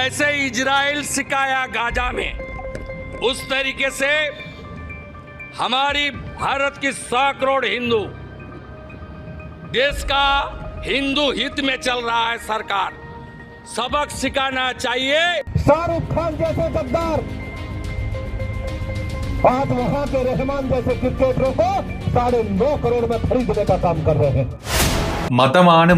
जैसे Israel सिकाया Gaza में, उस तरीके से हमारी भारत की 100 करोड़ हिंदू, देश का हिंदू हित में चल रहा है सरकार, सबक सिखाना चाहिए। शाहरुख खान जैसे गद्दार आज वहां के रहमान जैसे क्रिकेटरों को 9.5 करोड़ में खरीदने का काम कर रहे हैं। മതമാണ്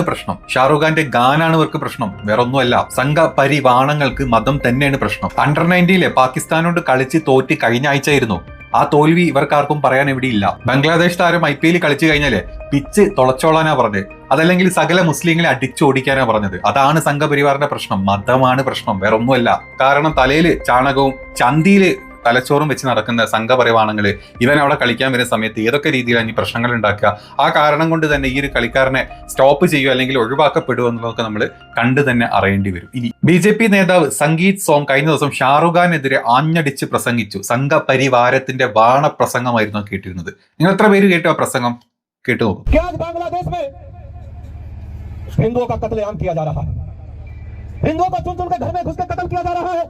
പ്രശ്നം. ഷാറുഖ് ഖാന്റെ ഗാനാണ് ഇവർക്ക് പ്രശ്നം, വേറൊന്നുമല്ല. സംഘപരിവാണങ്ങൾക്ക് മതം തന്നെയാണ് പ്രശ്നം. അണ്ടർ 19 പാകിസ്ഥാനോട് കളിച്ച് തോറ്റ് കഴിഞ്ഞ ആഴ്ചയായിരുന്നു. ആ തോൽവി ഇവർക്കാർക്കും പറയാൻ എവിടെയില്ല. ബംഗ്ലാദേശ് താരം IPL കളിച്ചു കഴിഞ്ഞാല് പിച്ച് തുളച്ചോളാനാ പറഞ്ഞത്, അതല്ലെങ്കിൽ സകല മുസ്ലിങ്ങളെ അടിച്ചോടിക്കാനാ പറഞ്ഞത്. അതാണ് സംഘപരിവാറിന്റെ പ്രശ്നം. മതമാണ് പ്രശ്നം, വേറൊന്നുമല്ല. കാരണം തലയില് ചാണകവും ചന്തിയില് തലച്ചോറും വെച്ച് നടക്കുന്ന സംഘപരിവാണങ്ങള് ഇവൻ അവിടെ കളിക്കാൻ വരുന്ന സമയത്ത് ഏതൊക്കെ രീതിയിലാണ് ഈ പ്രശ്നങ്ങൾ ഉണ്ടാക്കുക. ആ കാരണം കൊണ്ട് തന്നെ ഈ ഒരു കളിക്കാരനെ സ്റ്റോപ്പ് ചെയ്യുക അല്ലെങ്കിൽ ഒഴിവാക്കപ്പെടുക എന്നുള്ളതൊക്കെ നമ്മൾ കണ്ടു തന്നെ അറിയേണ്ടി വരും. ഇനി BJP നേതാവ് സംഗീത് സോങ് കഴിഞ്ഞ ദിവസം ഷാറുഖ് ഖാനെതിരെ ആഞ്ഞടിച്ച് പ്രസംഗിച്ചു. സംഘപരിവാരത്തിന്റെ ബാണപ്രസംഗമായിരുന്നു കേട്ടിരുന്നത്. നിങ്ങൾ എത്ര പേര് കേട്ടു ആ പ്രസംഗം? കേട്ടു നോക്കും. हिंदुओं का कत्लेआम किया जा रहा है, हिंदुओं को चुन चुन के घर में घुस के कत्ल किया जा रहा है,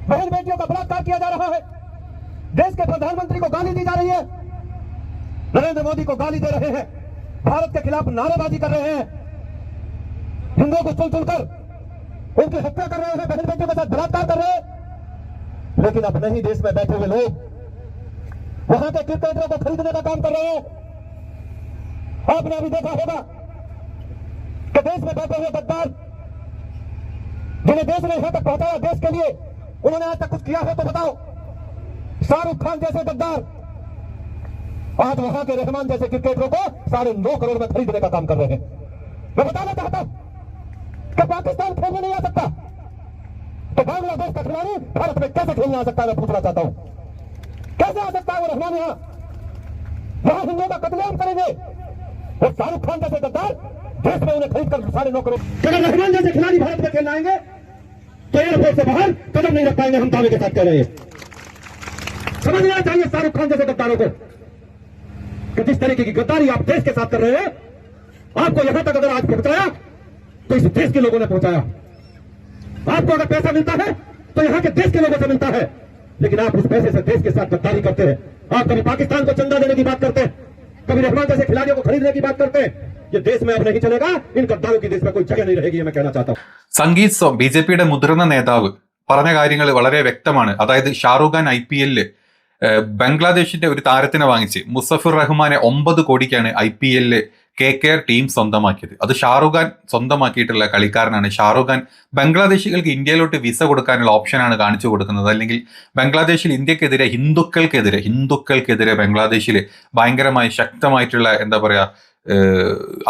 बहन बेटियों का बलात्कार किया जा रहा है, देश के प्रधानमंत्री को गाली दी जा रही है, नरेंद्र मोदी को गाली दे रहे हैं, भारत के खिलाफ नारेबाजी कर रहे हैं, हिंदुओं को चुन चुन कर उनकी हत्या कर रहे हैं, बहन बेटियों के साथ बलात्कार कर रहे हैं। लेकिन अब नहीं, देश में बैठे हुए लोग वहां के क्रिकेटरों को खरीदने का काम कर रहे हैं। आपने अभी देखा होगा कि देश में बैठे हुए गद्दार जिन्हें देश ने यहां तक पहुंचाया, देश के लिए उन्होंने आज तक कुछ किया है तो बताओ। शाहरुख खान जैसे गद्दार आज वहां के रहमान जैसे क्रिकेटरों को 9.5 करोड़ में खरीदने का काम कर रहे हैं। मैं बताना चाहता हूं कि पाकिस्तान खेलने नहीं आ सकता तो बांग्लादेश का खिलाड़ी भारत में कैसे खेलने आ सकता है? मैं पूछना चाहता हूं, कैसे आ सकता है वो रहमान यहां हिंदुओं का कत्लेआम करेंगे? और शाहरुख खान जैसे गद्दार देश में उन्हें खरीद कर 9.5 करोड़। अगर रहमान जैसे खिलाड़ी भारत में खेलने आएंगे तो एयरपोर्ट से बाहर कदम नहीं रख पाएंगे, हम दावे के साथ कह रहे हैं। समझना चाहिए शाहरुख खान जैसे गद्दारों को कि जिस तरीके की गद्दारी आप देश के साथ कर रहे हैं, आपको यहां तक अगर आज पहुंचाया तो इस देश के लोगों ने पहुंचाया। आपको अगर पैसा मिलता है तो यहां के देश के लोगों से मिलता है, लेकिन आप उस पैसे से देश के साथ गद्दारी करते हैं। आप कभी पाकिस्तान को चंदा देने की बात करते हैं, कभी रहमान जैसे खिलाड़ियों को खरीदने की बात करते हैं। ये देश में अब नहीं चलेगा, इन गद्दारों की देश में कोई जगह नहीं रहेगी, ये मैं कहना चाहता हूं। സംഗീത് സോങ് BJPയുടെ മുതിർന്ന നേതാവ് പറഞ്ഞ കാര്യങ്ങൾ വളരെ വ്യക്തമാണ്. അതായത് ഷാറുഖ് ഖാൻ IPL ബംഗ്ലാദേശിന്റെ ഒരു താരത്തിനെ വാങ്ങിച്ച് മുസഫിർ റഹ്മാനെ 9 കോടിക്കാണ് IPL KKR ടീം സ്വന്തമാക്കിയത്. അത് ഷാറുഖ് ഖാൻ സ്വന്തമാക്കിയിട്ടുള്ള കളിക്കാരനാണ്. ഷാറുഖ് ഖാൻ ബംഗ്ലാദേശികൾക്ക് ഇന്ത്യയിലോട്ട് വിസ കൊടുക്കാനുള്ള ഓപ്ഷനാണ് കാണിച്ചു കൊടുക്കുന്നത്. അല്ലെങ്കിൽ ബംഗ്ലാദേശിൽ ഇന്ത്യക്കെതിരെ ഹിന്ദുക്കൾക്കെതിരെ ബംഗ്ലാദേശിൽ ഭയങ്കരമായി ശക്തമായിട്ടുള്ള എന്താ പറയാ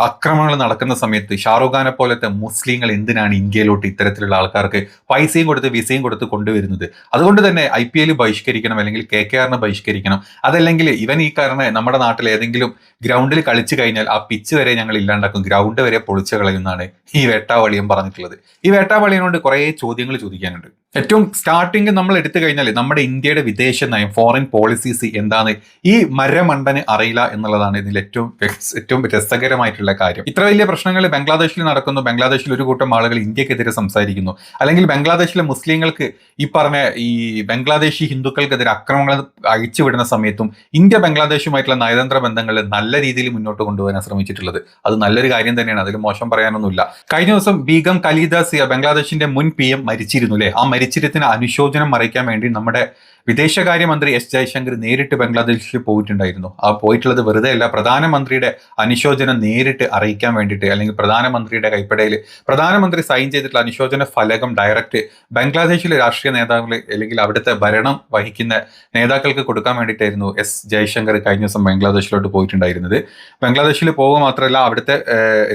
ആക്രമണങ്ങൾ നടക്കുന്ന സമയത്ത് ഷാറുഖ് ഖാനെ പോലത്തെ മുസ്ലിങ്ങൾ എന്തിനാണ് ഇന്ത്യയിലോട്ട് ഇത്തരത്തിലുള്ള ആൾക്കാർക്ക് പൈസയും കൊടുത്ത് വിസയും കൊടുത്ത് കൊണ്ടുവരുന്നത്? അതുകൊണ്ട് തന്നെ IPL ബഹിഷ്കരിക്കണം, അല്ലെങ്കിൽ KKRനെ ബഹിഷ്കരിക്കണം. അതല്ലെങ്കിൽ ഇവൻ ഈ കാരണം നമ്മുടെ നാട്ടിൽ ഏതെങ്കിലും ഗ്രൗണ്ടിൽ കളിച്ചു കഴിഞ്ഞാൽ ആ പിച്ച് വരെ ഞങ്ങൾ ഇല്ലാണ്ടാക്കും, ഗ്രൗണ്ട് വരെ പൊളിച്ചു കളയുന്നതാണ് ഈ വേട്ടാവളിയൻ പറഞ്ഞിട്ടുള്ളത്. ഈ വേട്ടാവളിയനോട് കുറേ ചോദ്യങ്ങൾ ചോദിക്കാനുണ്ട്. ഏറ്റവും സ്റ്റാർട്ടിങ് നമ്മൾ എടുത്തു കഴിഞ്ഞാൽ നമ്മുടെ ഇന്ത്യയുടെ വിദേശ നയം, ഫോറിൻ പോളിസീസ് എന്താണ് ഈ മരമണ്ടന് അറിയില്ല എന്നുള്ളതാണ് ഇതിൽ ഏറ്റവും രസകരമായിട്ടുള്ള കാര്യം. ഇത്ര വലിയ പ്രശ്നങ്ങൾ ബംഗ്ലാദേശിൽ നടക്കുന്നു, ബംഗ്ലാദേശിൽ ഒരു കൂട്ടം ആളുകൾ ഇന്ത്യക്കെതിരെ സംസാരിക്കുന്നു, അല്ലെങ്കിൽ ബംഗ്ലാദേശിലെ മുസ്ലിങ്ങൾക്ക് ഈ പറഞ്ഞ ഈ ബംഗ്ലാദേശി ഹിന്ദുക്കൾക്കെതിരെ ആക്രമണങ്ങൾ അഴിച്ചുവിടുന്ന സമയത്തും ഇന്ത്യ ബംഗ്ലാദേശുമായിട്ടുള്ള നയതന്ത്ര ബന്ധങ്ങൾ നല്ല രീതിയിൽ മുന്നോട്ട് കൊണ്ടുപോകാൻ ശ്രമിച്ചിട്ടുള്ളത്. അത് നല്ലൊരു കാര്യം തന്നെയാണ്, അതിൽ മോശം പറയാനൊന്നുമില്ല. കഴിഞ്ഞ ദിവസം ബീഗം ഖലീദ സിയ ബംഗ്ലാദേശിന്റെ മുൻ PM മരിച്ചിരുന്നു അല്ലെ? ആ മരിച്ചിരത്തിന് അനുശോചനം അറിയിക്കാൻ വേണ്ടി നമ്മുടെ വിദേശകാര്യമന്ത്രി S ജയശങ്കർ നേരിട്ട് ബംഗ്ലാദേശിൽ പോയിട്ടുണ്ടായിരുന്നു. ആ പോയിട്ടുള്ളത് വെറുതെ അല്ല, പ്രധാനമന്ത്രിയുടെ അനുശോചനം നേരിട്ട് അറിയിക്കാൻ വേണ്ടിയിട്ട്, അല്ലെങ്കിൽ പ്രധാനമന്ത്രിയുടെ കൈപ്പടയിൽ പ്രധാനമന്ത്രി സൈൻ ചെയ്തിട്ടുള്ള അനുശോചന ഫലകം ഡയറക്റ്റ് ബംഗ്ലാദേശിലെ രാഷ്ട്രീയ നേതാക്കൾ അല്ലെങ്കിൽ അവിടുത്തെ ഭരണം വഹിക്കുന്ന നേതാക്കൾക്ക് കൊടുക്കാൻ വേണ്ടിയിട്ടായിരുന്നു S ജയശങ്കർ കഴിഞ്ഞ ദിവസം ബംഗ്ലാദേശിലോട്ട് പോയിട്ടുണ്ടായിരുന്നത്. ബംഗ്ലാദേശിൽ പോകുക മാത്രമല്ല, അവിടുത്തെ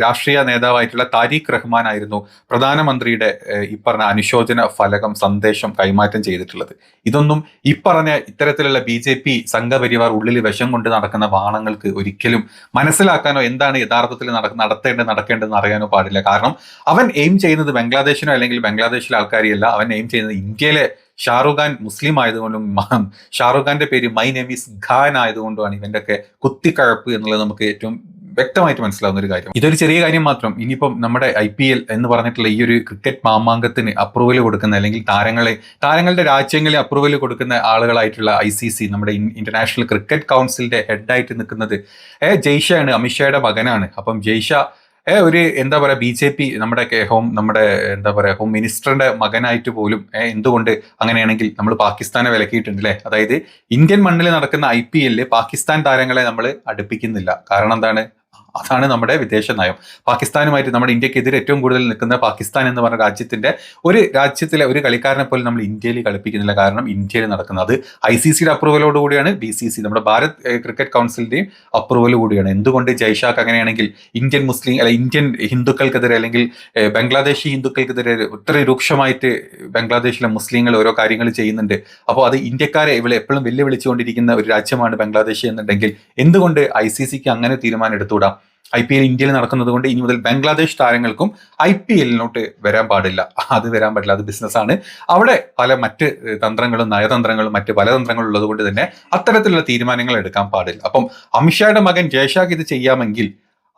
രാഷ്ട്രീയ നേതാവായിട്ടുള്ള താരിഖ് റഹ്മാൻ ആയിരുന്നു പ്രധാനമന്ത്രിയുടെ ഈ പറഞ്ഞ അനുശോചന ഫലകം സന്ദേശം കൈമാറ്റം ചെയ്തിട്ടുള്ളത്. ഇതൊന്നും ഈ പറഞ്ഞ ഇത്തരത്തിലുള്ള BJP സംഘപരിവാർ ഉള്ളിൽ വിഷം കൊണ്ട് നടക്കുന്ന വാണങ്ങൾക്ക് ഒരിക്കലും മനസ്സിലാക്കാനോ എന്താണ് യഥാർത്ഥത്തിൽ നടക്കേണ്ടതെന്ന് അറിയാനോ പാടില്ല. കാരണം അവൻ എയിം ചെയ്യുന്നത് ബംഗ്ലാദേശിനോ അല്ലെങ്കിൽ ബംഗ്ലാദേശിലെ ആൾക്കാരെയല്ല, അവൻ എയിം ചെയ്യുന്നത് ഇന്ത്യയിലെ ഷാറുഖ് ഖാൻ മുസ്ലിം ആയതുകൊണ്ടും ഷാറുഖ് ഖാന്റെ പേര് മൈ നെയിം ഈസ് ഖാൻ ആയതുകൊണ്ടുമാണ് ഇവന്റെ ഒക്കെ കുത്തിക്കഴപ്പ് എന്നുള്ളത് നമുക്ക് ഏറ്റവും വ്യക്തമായിട്ട് മനസ്സിലാവുന്ന ഒരു കാര്യം. ഇതൊരു ചെറിയ കാര്യം മാത്രം. ഇനിയിപ്പം നമ്മുടെ IPL എന്ന് പറഞ്ഞിട്ടുള്ള ഈ ഒരു ക്രിക്കറ്റ് മാമാങ്കത്തിന് അപ്രൂവൽ കൊടുക്കുന്ന, അല്ലെങ്കിൽ താരങ്ങളുടെ രാജ്യങ്ങളെ അപ്രൂവൽ കൊടുക്കുന്ന ആളുകളായിട്ടുള്ള ICC, നമ്മുടെ ഇന്റർനാഷണൽ ക്രിക്കറ്റ് കൗൺസിലിന്റെ ഹെഡായിട്ട് നിൽക്കുന്നത് ജയ്ഷയാണ്, അമിത്ഷായുടെ മകനാണ്. അപ്പം ജയ്ഷ ഒരു എന്താ പറയുക, BJP നമ്മുടെ ഹോം മിനിസ്റ്ററിന്റെ മകനായിട്ട് പോലും എന്തുകൊണ്ട് അങ്ങനെയാണെങ്കിൽ നമ്മൾ പാകിസ്ഥാനെ വിലക്കിയിട്ടുണ്ട് അല്ലേ? അതായത് ഇന്ത്യൻ മണ്ണിൽ നടക്കുന്ന IPL പാകിസ്ഥാൻ താരങ്ങളെ നമ്മൾ അടുപ്പിക്കുന്നില്ല. കാരണം എന്താണ്? അതാണ് നമ്മുടെ വിദേശ നയം. പാകിസ്ഥാനുമായിട്ട്, നമ്മുടെ ഇന്ത്യക്കെതിരെ ഏറ്റവും കൂടുതൽ നിൽക്കുന്ന പാകിസ്ഥാൻ എന്ന് പറഞ്ഞ രാജ്യത്തിലെ ഒരു കളിക്കാരനെ പോലും നമ്മൾ ഇന്ത്യയിൽ കളിപ്പിക്കുന്നില്ല. കാരണം ഇന്ത്യയിൽ നടക്കുന്നത് അത് ICCയുടെ അപ്രൂവലോട് കൂടിയാണ്, BCC നമ്മുടെ ഭാരത് ക്രിക്കറ്റ് കൗൺസിലിന്റെയും അപ്രൂവൽ കൂടിയാണ്. എന്തുകൊണ്ട് ജയ്ഷാക്ക് അങ്ങനെയാണെങ്കിൽ ഇന്ത്യൻ ഹിന്ദുക്കൾക്കെതിരെ, അല്ലെങ്കിൽ ബംഗ്ലാദേശി ഹിന്ദുക്കൾക്കെതിരെ ഇത്ര രൂക്ഷമായിട്ട് ബംഗ്ലാദേശിലെ മുസ്ലിങ്ങൾ ഓരോ കാര്യങ്ങൾ ചെയ്യുന്നുണ്ട്. അപ്പോൾ അത് ഇന്ത്യക്കാരെ ഇവിടെ എപ്പോഴും വെല്ലുവിളിച്ചുകൊണ്ടിരിക്കുന്ന ഒരു രാജ്യമാണ് ബംഗ്ലാദേശ് എന്നുണ്ടെങ്കിൽ എന്തുകൊണ്ട് ICCക്ക് അങ്ങനെ തീരുമാനം എടുത്തുകൂടാ? IPL ഇന്ത്യയിൽ നടക്കുന്നത് കൊണ്ട് ഇനി മുതൽ ബംഗ്ലാദേശ് താരങ്ങൾക്കും IPL-നോട്ട് വരാൻ പാടില്ല. അത് ബിസിനസ്സാണ്. അവിടെ പല മറ്റ് തന്ത്രങ്ങളും നയതന്ത്രങ്ങളും മറ്റ് പല തന്ത്രങ്ങളും ഉള്ളത് കൊണ്ട് തന്നെ അത്തരത്തിലുള്ള തീരുമാനങ്ങൾ എടുക്കാൻ പാടില്ല. അപ്പം അമിത്ഷായുടെ മകൻ ജയ്ഷാക്ക് ഇത് ചെയ്യാമെങ്കിൽ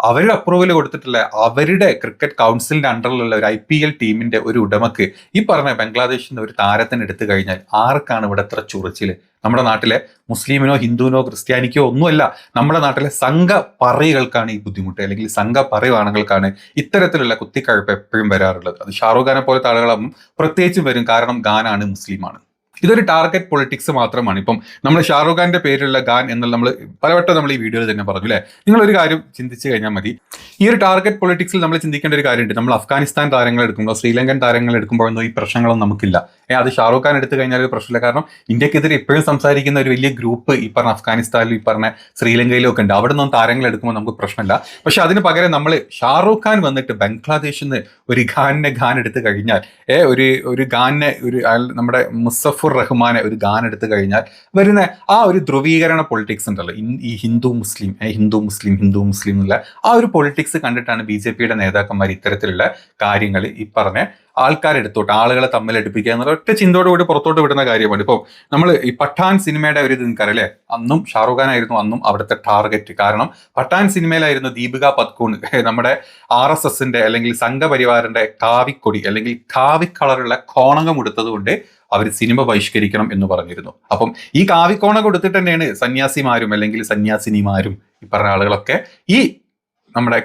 അവരുടെ അപ്രൂവൽ കൊടുത്തിട്ടുള്ള അവരുടെ ക്രിക്കറ്റ് കൗൺസിലിന്റെ അണ്ടറിലുള്ള ഒരു IPL ടീമിന്റെ ഒരു ഉടമക്ക് ഈ പറഞ്ഞ ബംഗ്ലാദേശിൽ നിന്ന് ഒരു താരത്തിന് എടുത്തു കഴിഞ്ഞാൽ ആർക്കാണ് ഇവിടെ എത്ര ചൊറിച്ചില്? നമ്മുടെ നാട്ടിലെ മുസ്ലിമിനോ ഹിന്ദുവിനോ ക്രിസ്ത്യാനിക്കോ ഒന്നുമല്ല, നമ്മുടെ നാട്ടിലെ സംഘപറകൾക്കാണ് ഈ ബുദ്ധിമുട്ട്, അല്ലെങ്കിൽ സംഘപറയാണുകൾക്കാണ് ഇത്തരത്തിലുള്ള കുത്തിക്കഴപ്പ് എപ്പോഴും വരാറുള്ളത്. അത് ഷാറൂഖ് ഖാനെ പോലത്തെ ആളുകളാകുമ്പോൾ പ്രത്യേകിച്ചും വരും. കാരണം ഖാനാണ്, മുസ്ലിമാണ്. ഇതൊരു ടാർഗറ്റ് പൊളിറ്റിക്സ് മാത്രമാണ്. ഇപ്പം നമ്മൾ ഷാറൂഖ് ഖാന്റെ പേരിലുള്ള ഖാൻ എന്നുള്ള നമ്മൾ പലവട്ടം നമ്മൾ ഈ വീഡിയോയിൽ തന്നെ പറഞ്ഞു അല്ലേ? നിങ്ങളൊരു കാര്യം ചിന്തിച്ചു കഴിഞ്ഞാൽ മതി. ഈ ഒരു ടാർഗറ്റ് പൊളിറ്റിക്സിൽ നമ്മൾ ചിന്തിക്കേണ്ട ഒരു കാര്യമുണ്ട്. നമ്മൾ അഫ്ഗാനിസ്ഥാൻ താരങ്ങൾ എടുക്കുമ്പോൾ, ശ്രീലങ്കൻ താരങ്ങൾ എടുക്കുമ്പോഴൊന്നും ഈ പ്രശ്നങ്ങളൊന്നും നമുക്കില്ല. അത് ഷാറൂഖ് ഖാൻ എടുത്തു കഴിഞ്ഞാൽ ഒരു പ്രശ്നമില്ല. കാരണം ഇന്ത്യക്കെതിരെ ഇപ്പോഴും സംസാരിക്കുന്ന ഒരു വലിയ ഗ്രൂപ്പ് ഈ പറഞ്ഞ അഫ്ഗാനിസ്ഥാനിലും ഈ പറഞ്ഞ ശ്രീലങ്കയിലും ഒക്കെ ഉണ്ട്. അവിടെ നിന്നും താരങ്ങൾ എടുക്കുമ്പോൾ നമുക്ക് പ്രശ്നമില്ല. പക്ഷെ അതിന് പകരം നമ്മൾ ഷാറൂഖ് ഖാൻ വന്നിട്ട് ബംഗ്ലാദേശിൽ നിന്ന് ഒരു ഖാൻ എടുത്തു കഴിഞ്ഞാൽ, ഒരു ഖാനെ നമ്മുടെ മുസഫുർ റഹ്മാനെ ഒരു ഖാൻ എടുത്തു കഴിഞ്ഞാൽ വരുന്ന ആ ഒരു ധ്രുവീകരണ പൊളിറ്റിക്സ് ഉണ്ടല്ലോ, ഈ ഹിന്ദു മുസ്ലിം എന്നുള്ള ആ ഒരു പൊളിറ്റിക്സ് കണ്ടിട്ടാണ് BJPയുടെ നേതാക്കന്മാർ ഇത്തരത്തിലുള്ള കാര്യങ്ങൾ ഈ പറഞ്ഞ ആൾക്കാരെടുത്തോട്ട് ആളുകളെ തമ്മിൽ അടുപ്പിക്കുക എന്നുള്ള ഒറ്റ ചിന്തയോടുകൂടി പുറത്തോട്ട് വിടുന്ന കാര്യമാണ്. ഇപ്പോൾ നമ്മൾ ഈ പഠാൻ സിനിമയുടെ ഒരു ഇത് നിൽക്കാറല്ലേ, അന്നും ഷാറൂഖ് ഖാൻ ആയിരുന്നു അന്നും അവിടുത്തെ ടാർഗറ്റ്. കാരണം പഠാൻ സിനിമയിലായിരുന്നു ദീപിക പദുക്കോൺ നമ്മുടെ RSSന്റെ അല്ലെങ്കിൽ സംഘപരിവാറിന്റെ കാവിക്കൊടി അല്ലെങ്കിൽ കാവി കളറുള്ള കോണകം ഉടുത്തത് കൊണ്ട് അവർ സിനിമ ബഹിഷ്കരിക്കണം എന്ന് പറഞ്ഞിരുന്നു. അപ്പം ഈ കാവിക്കോണകം കൊടുത്തിട്ട് തന്നെയാണ് സന്യാസിമാരും അല്ലെങ്കിൽ സന്യാസിനിമാരും ഈ പറഞ്ഞ ആളുകളൊക്കെ ഈ നമ്മുടെ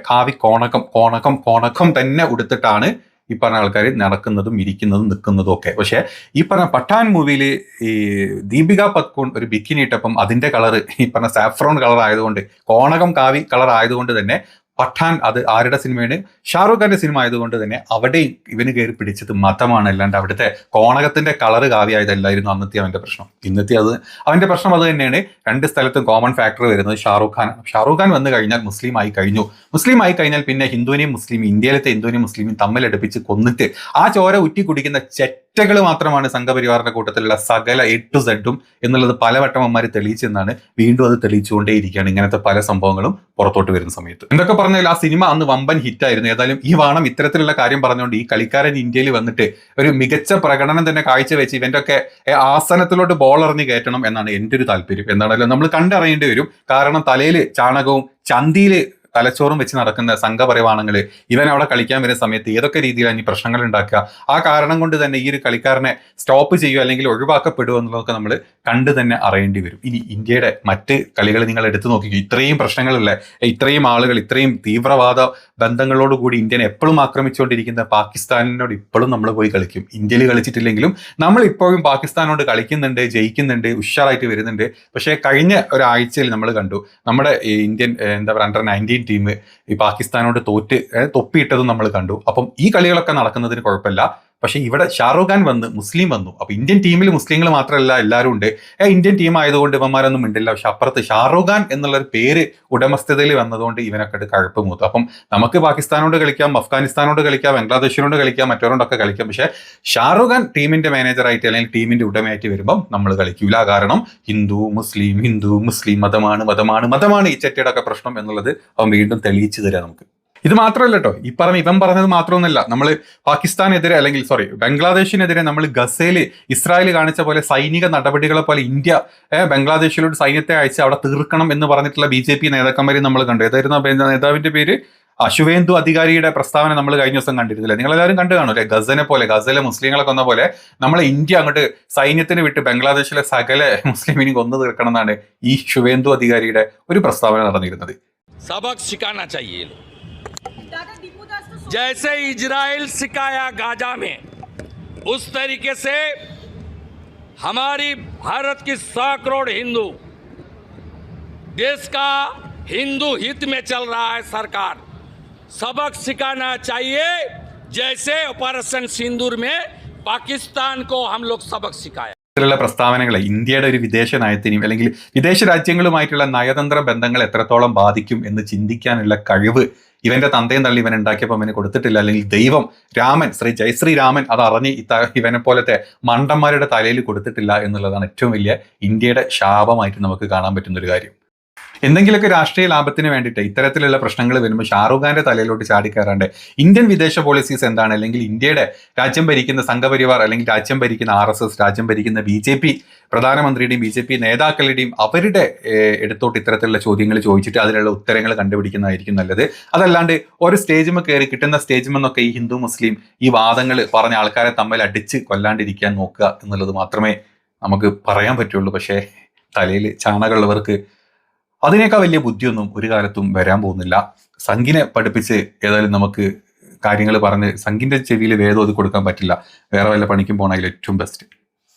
കോണകം തന്നെ ഉടുത്തിട്ടാണ് ഈ പറഞ്ഞ ആൾക്കാർ നടക്കുന്നതും ഇരിക്കുന്നതും നിൽക്കുന്നതും ഒക്കെ. പക്ഷെ ഈ പറഞ്ഞ പഠാൻ മൂവിയിൽ ഈ ദീപിക പദുക്കോൺ ഒരു ബിക്കിനി ഇട്ടപ്പം അതിന്റെ കളർ ഈ പറഞ്ഞ സാഫ്രോൺ കളർ ആയതുകൊണ്ട്, കോണകം കാവി കളർ ആയതുകൊണ്ട് തന്നെ പഠാൻ അത് ആരുടെ സിനിമയാണ്? ഷാറൂഖ് ഖാന്റെ സിനിമ ആയതുകൊണ്ട് തന്നെ അവിടെ ഇവന് കയറി പിടിച്ചത് മതമാണ്, അല്ലാണ്ട് അവിടുത്തെ കോണകത്തിന്റെ കളറ് കാവ്യായതല്ലായിരുന്നു അന്നത്തെ അവന്റെ പ്രശ്നം. ഇന്നത്തെ അവന്റെ പ്രശ്നം അത് തന്നെയാണ്. രണ്ട് സ്ഥലത്തും കോമൺ ഫാക്ടർ വരുന്നത് ഷാറൂഖ് ഖാൻ വന്നു കഴിഞ്ഞാൽ മുസ്ലിം ആയി കഴിഞ്ഞാൽ പിന്നെ ഇന്ത്യയിലത്തെ ഹിന്ദുവിനെയും മുസ്ലിമും തമ്മിലടുപ്പിച്ച് കൊന്നിട്ട് ആ ചോര ഉറ്റി കുടിക്കുന്ന ചെറ്റകൾ മാത്രമാണ് സംഘപരിവാറിന്റെ കൂട്ടത്തിലുള്ള സകല A to Z എന്നുള്ളത് പലവട്ടം തെളിയിച്ചെന്നാണ് വീണ്ടും അത് തെളിയിച്ചുകൊണ്ടേയിരിക്കുകയാണ് ഇങ്ങനത്തെ പല സംഭവങ്ങളും പുറത്തോട്ട് വരുന്ന സമയത്ത്. എന്തൊക്കെ പറഞ്ഞാൽ ആ സിനിമ അന്ന് വമ്പൻ ഹിറ്റായിരുന്നു. ഏതായാലും ഈ വാണം ഇത്തരത്തിലുള്ള കാര്യം പറഞ്ഞുകൊണ്ട് ഈ കളിക്കാരൻ ഇന്ത്യയിൽ വന്നിട്ട് ഒരു മികച്ച പ്രകടനം തന്നെ കാഴ്ചവെച്ച് ഇവന്റെ ഒക്കെ ആസനത്തിലോട്ട് ബോൾ എറിഞ്ഞ് കയറ്റണം എന്നാണ് എൻ്റെ ഒരു താല്പര്യം. എന്താണല്ലോ നമ്മൾ കണ്ടറിയേണ്ടി വരും. കാരണം തലയിൽ ചാണകവും ചന്തിയിൽ തലച്ചോറും വെച്ച് നടക്കുന്ന സംഘപരിവാണങ്ങൾ ഇവൻ അവിടെ കളിക്കാൻ വരുന്ന സമയത്ത് ഏതൊക്കെ രീതിയിലാണ് ഈ പ്രശ്നങ്ങൾ ഉണ്ടാക്കുക, ആ കാരണം കൊണ്ട് തന്നെ ഈ ഒരു കളിക്കാരനെ സ്റ്റോപ്പ് ചെയ്യുക അല്ലെങ്കിൽ ഒഴിവാക്കപ്പെടുക എന്നുള്ളതൊക്കെ നമ്മൾ കണ്ടു തന്നെ അറിയേണ്ടി വരും. ഇനി ഇന്ത്യയുടെ മറ്റ് കളികൾ നിങ്ങൾ എടുത്തു നോക്കിക്കോ. ഇത്രയും പ്രശ്നങ്ങളില്ലേ, ഇത്രയും ആളുകൾ, ഇത്രയും തീവ്രവാദ ബന്ധങ്ങളോടുകൂടി ഇന്ത്യനെ എപ്പോഴും ആക്രമിച്ചുകൊണ്ടിരിക്കുന്ന പാകിസ്ഥാനിനോട് ഇപ്പോഴും നമ്മൾ പോയി കളിക്കും. ഇന്ത്യയിൽ കളിച്ചിട്ടില്ലെങ്കിലും നമ്മൾ ഇപ്പോഴും പാകിസ്ഥാനോട് കളിക്കുന്നുണ്ട്, ജയിക്കുന്നുണ്ട്, ഉഷാറായിട്ട് വരുന്നുണ്ട്. പക്ഷേ കഴിഞ്ഞ ഒരാഴ്ചയിൽ നമ്മൾ കണ്ടു നമ്മുടെ ഇന്ത്യൻ അണ്ടർ-19 ടീം ഈ പാകിസ്ഥാനോട് തൊപ്പിയിട്ടതും നമ്മൾ കണ്ടു. അപ്പം ഈ കളികളൊക്കെ നടക്കുന്നതിന് കുഴപ്പമില്ല. പക്ഷെ ഇവിടെ ഷാറൂഖ് ഖാൻ മുസ്ലിം വന്നു. അപ്പൊ ഇന്ത്യൻ ടീമിൽ മുസ്ലിങ്ങൾ മാത്രമല്ല എല്ലാവരും ഉണ്ട്. ഇന്ത്യൻ ടീം ആയതുകൊണ്ട് ഇവന്മാരൊന്നും മിണ്ടില്ല. പക്ഷെ അപ്പുറത്ത് ഷാറൂഖ് ഖാൻ എന്നുള്ളൊരു പേര് ഉടമസ്ഥതയിൽ വന്നതുകൊണ്ട് ഇവനൊക്കെ കഴപ്പ് മൂത്തു. അപ്പം നമുക്ക് പാകിസ്ഥാനോട് കളിക്കാം, അഫ്ഗാനിസ്ഥാനോട് കളിക്കാം, ബംഗ്ലാദേശിനോട് കളിക്കാം, മറ്റവരോടൊക്കെ കളിക്കാം. പക്ഷെ ഷാറൂഖ് ഖാൻ ടീമിന്റെ മാനേജറായിട്ട് അല്ലെങ്കിൽ ടീമിന്റെ ഉടമയായിട്ട് വരുമ്പം നമ്മൾ കളിക്കൂല. കാരണം ഹിന്ദു മുസ്ലിം മതമാണ് ഈ ചെറ്റയുടെ ഒക്കെ പ്രശ്നം എന്നുള്ളത് അവൻ വീണ്ടും തെളിയിച്ചു തരാം നമുക്ക്. ഇത് മാത്രമല്ല കേട്ടോ, ഇവൻ പറഞ്ഞത് മാത്രമൊന്നുമല്ല. നമ്മൾ പാകിസ്ഥാനെതിരെ അല്ലെങ്കിൽ ബംഗ്ലാദേശിനെതിരെ നമ്മൾ ഗസയിൽ ഇസ്രായേൽ കാണിച്ച പോലെ സൈനിക നടപടികളെ പോലെ ഇന്ത്യ ബംഗ്ലാദേശിലോട്ട് സൈന്യത്തെ അയച്ച് അവിടെ തീർക്കണം എന്ന് പറഞ്ഞിട്ടുള്ള BJP നേതാക്കന്മാരെ നമ്മൾ കണ്ടു. ഏതായിരുന്നു നേതാവിന്റെ പേര്? ശുവേന്ദു അധികാരിയുടെ പ്രസ്താവന നമ്മൾ കഴിഞ്ഞ ദിവസം കണ്ടിരുന്നില്ലേ? നിങ്ങളെല്ലാവരും കണ്ടു കാണും അല്ലെ? ഗസയിലെ മുസ്ലിങ്ങളെ കൊന്ന പോലെ നമ്മളെ ഇന്ത്യ അങ്ങോട്ട് സൈന്യത്തിന് വിട്ട് ബംഗ്ലാദേശിലെ സകല മുസ്ലിമിനെ കൊന്നു തീർക്കണം എന്നാണ് ഈ ശുവേന്ദു അധികാരിയുടെ ഒരു പ്രസ്താവന നടന്നിരുന്നത്. सबक सिखाना चाहिए। जैसे इजराइल सिखाया गाजा में, उस तरीके से हमारी भारत की 100 करोड़ हिंदू, देश का हिंदू हित में चल रहा है सरकार, सबक सिखाना चाहिए। जैसे ऑपरेशन सिंदूर में पाकिस्तान को हम लोग सबक सिखाया। ുള്ള പ്രസ്താവനകളെ ഇന്ത്യയുടെ ഒരു വിദേശ നയത്തിനും അല്ലെങ്കിൽ വിദേശ രാജ്യങ്ങളുമായിട്ടുള്ള നയതന്ത്ര ബന്ധങ്ങൾ എത്രത്തോളം ബാധിക്കും എന്ന് ചിന്തിക്കാനുള്ള കഴിവ് ഇവന്റെ തന്തയും തള്ളി ഇവൻ ഉണ്ടാക്കിയപ്പോൾ അവന് കൊടുത്തിട്ടില്ല. അല്ലെങ്കിൽ ദൈവം രാമൻ, ജയശ്രീ രാമൻ അത് അറിഞ്ഞ് ഇവനെ പോലത്തെ മണ്ടന്മാരുടെ തലയിൽ കൊടുത്തിട്ടില്ല എന്നുള്ളതാണ് ഏറ്റവും വലിയ ഇന്ത്യയുടെ ശാപമായിട്ട് നമുക്ക് കാണാൻ പറ്റുന്ന ഒരു കാര്യം. എന്തെങ്കിലുമൊക്കെ രാഷ്ട്രീയ ലാഭത്തിന് വേണ്ടിയിട്ട് ഇത്തരത്തിലുള്ള പ്രശ്നങ്ങൾ വരുമ്പോൾ ഷാറുഖ് ഖാന്റെ തലയിലോട്ട് ചാടിക്കയറാണ്ട് ഇന്ത്യൻ വിദേശ പോളിസീസ് എന്താണ്, അല്ലെങ്കിൽ ഇന്ത്യയുടെ രാജ്യം ഭരിക്കുന്ന സംഘപരിവാർ അല്ലെങ്കിൽ രാജ്യം ഭരിക്കുന്ന RSS, രാജ്യം ഭരിക്കുന്ന BJP പ്രധാനമന്ത്രിയുടെയും BJP നേതാക്കളുടെയും അവരുടെ എടുത്തോട്ട് ഇത്തരത്തിലുള്ള ചോദ്യങ്ങൾ ചോദിച്ചിട്ട് അതിനുള്ള ഉത്തരങ്ങൾ കണ്ടുപിടിക്കുന്നതായിരിക്കും നല്ലത്. അതല്ലാണ്ട് ഒരു സ്റ്റേജിൽ കയറി കിട്ടുന്ന സ്റ്റേജിൽ നിന്നൊക്കെ ഈ ഹിന്ദു മുസ്ലിം ഈ വാദങ്ങൾ പറഞ്ഞ ആൾക്കാരെ തമ്മിൽ അടിച്ച് കൊല്ലാണ്ടിരിക്കാൻ നോക്കുക എന്നുള്ളത് മാത്രമേ നമുക്ക് പറയാൻ പറ്റുള്ളൂ. പക്ഷേ തലയിൽ ചാണകമുള്ളവർക്ക് അതിനേക്കാൾ വലിയ ബുദ്ധിയൊന്നും ഒരു കാലത്തും വരാൻ പോകുന്നില്ല. സംഘിനെ പഠിപ്പിച്ച് ഏതായാലും നമുക്ക് കാര്യങ്ങൾ പറഞ്ഞ് സംഘിന്റെ ചെവിയിൽ വേദം ഒതുക്കി കൊടുക്കാൻ പറ്റില്ല. വേറെ വല്ല പണിക്കും പോകണമെങ്കിൽ ഏറ്റവും ബെസ്റ്റ്.